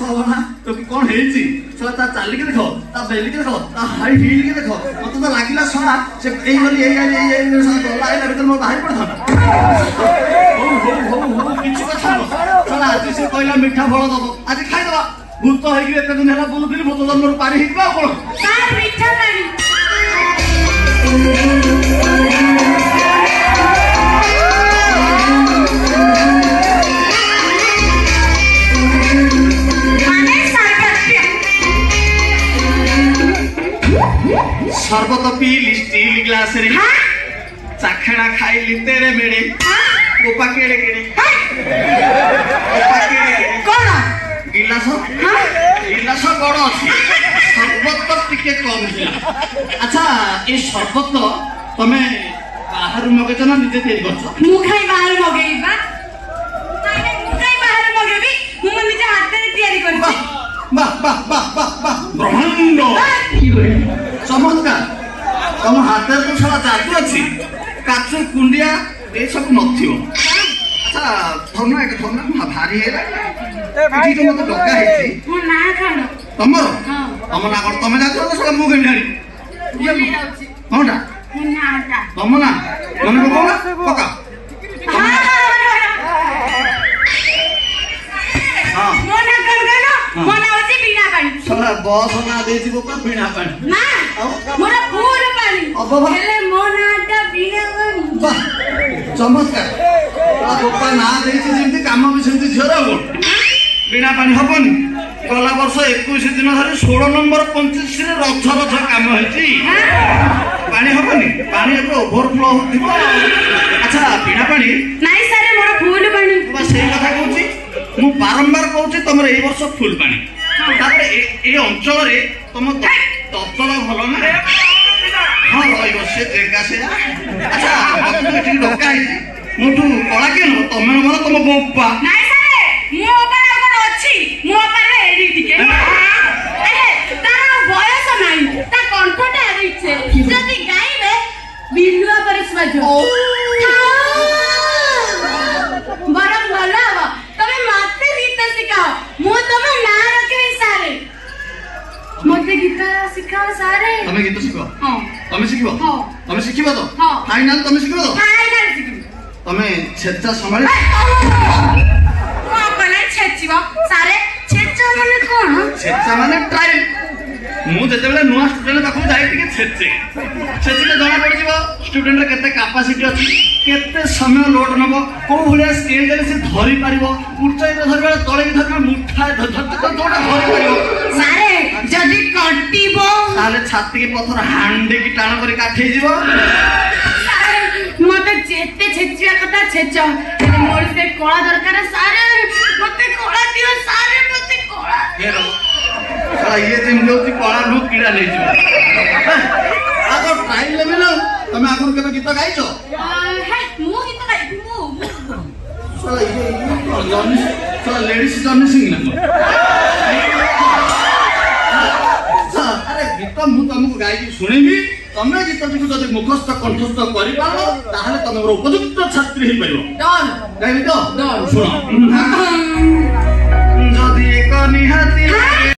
तो कौन है जी सला ता चाल के देखो ता बेली के देखो ता हाई हील के देखो मत तो लागिला सला से एई वाली एई सला गला आइला भीतर मोर बाहर पड़ हो किछ कथा सला आज से कहला मिठा फल दबो आज खाइ दबा भूत है कि एते दिन हला बोलुथिनी भूत जन्मर पारी हिकबा कोन सार मिठा पानी शरबत पीली स्टील ग्लास रे चाखड़ा खाइली तेरे मेरे गोपा केड़े केड़े गोपा केड़े केड़े कोन गिलास गिलास बड़ अछि शरबत तो टिके कम हिला अच्छा ए शरबत तमे बाहर मगेछ ना निजे तैयारी करछ मु खाई बाहर मगेइबा ताने मु खाई बाहर मगेबी मु निजे हाथ रे तैयारी करछ वाह वाह वाह वाह वाह ब्रह्मांड चमत्कार तुम हाथ तो सारा जादू अच्छी काचु कुंडिया ये सब नथियो अच्छा थोना एक थोना भारी है एठी जो मते डका हेची मो ना खानो तमरो हम ना कर तमे जातो तो साला मुगे ढारी ये जाउची कोनटा मो नाटा तम ना मने को ना पका हां मो ना गनगनो मो ना होची बिना पानी साला बॉस ना देची को बिना पानी ना मोरा पूरा पानी अब्बा हेले मो नाटा बिना पानी वाह चमत्कार आ गोपा ना देची जेमती काम भी सेमती झरा हो बिना पानी हबनी गला वर्ष 21 दिन धरि 16 नंबर 25 रे रथ रथ काम हेची पानी हबनी पानी एतो ओवरफ्लो होतिबो अच्छा बिना पानी नाही सारे मोरा फूल पानी बा सेही कथा कहूची मु बारंबार कहूची तमरे ए वर्ष फुल पानी तापर ए अंचल रे तम तत्तला भलो ना हां रहिबो से जगह से अच्छा मते एठी डका हेची मोटू कला के न तमे मन तम बोपा नाही सारे मो पारे कोन अछि मो पारे एडी टिके अरे तार बयस नाही ता कंठटा आइछे जदी गाइबे बिल्लुआ पर सुबाजो बरम भलावा तमे माते गीत सिखाओ मो तमे ना रखे सारे मते गीत सिखाओ सारे तमे गीत सिखो हां तमे सिखिबो हां तमे सिखिबो तो हां फाइनल तमे सिखिबो तो फाइनल सिखिबो तमे छेचा संभाळे को कले छेचिबो सारे छेचा माने कोन छेचा माने ट्रायल मु जते बेले नुवा स्टूडेंट पाखु जाई टिके छेचे छेचिले जणा पड़ जिवो स्टूडेंट रे केते कैपेसिटी अछि केते समय लोड नबो को भले स्केल देले से धरि पारिबो उच्चाई रे धरबे तळे भी धरबे मुठा धरते तो जोडा धरि पारिबो सारे जदी कटिबो ताले छाती के पथर हांडे की टाण करी काठे जिवो मते जेते छेचिया कथा छेचो मोर से कोळा दरकार सारे मते कोळा दियो सारे मते कोळा हेरो साला ये जेम जोती कोळा लोक कीड़ा ले जिवो आ तो ट्रायल लेवल तमे आगुर केबे गीत गाइछो हे मु गीत गाइबी मु साला ये जॉनी साला लेडीज जॉनी सिंग ना अरे गीत मु तुमको गाइबी सुनेबी तमे गीत टिकु जदि मुखस्थ कंठस्थ करि पालो ताहले तमे मोर उपयुक्त छात्री ही परिबो डन गाइबी तो डन सुनो जदि एक निहाती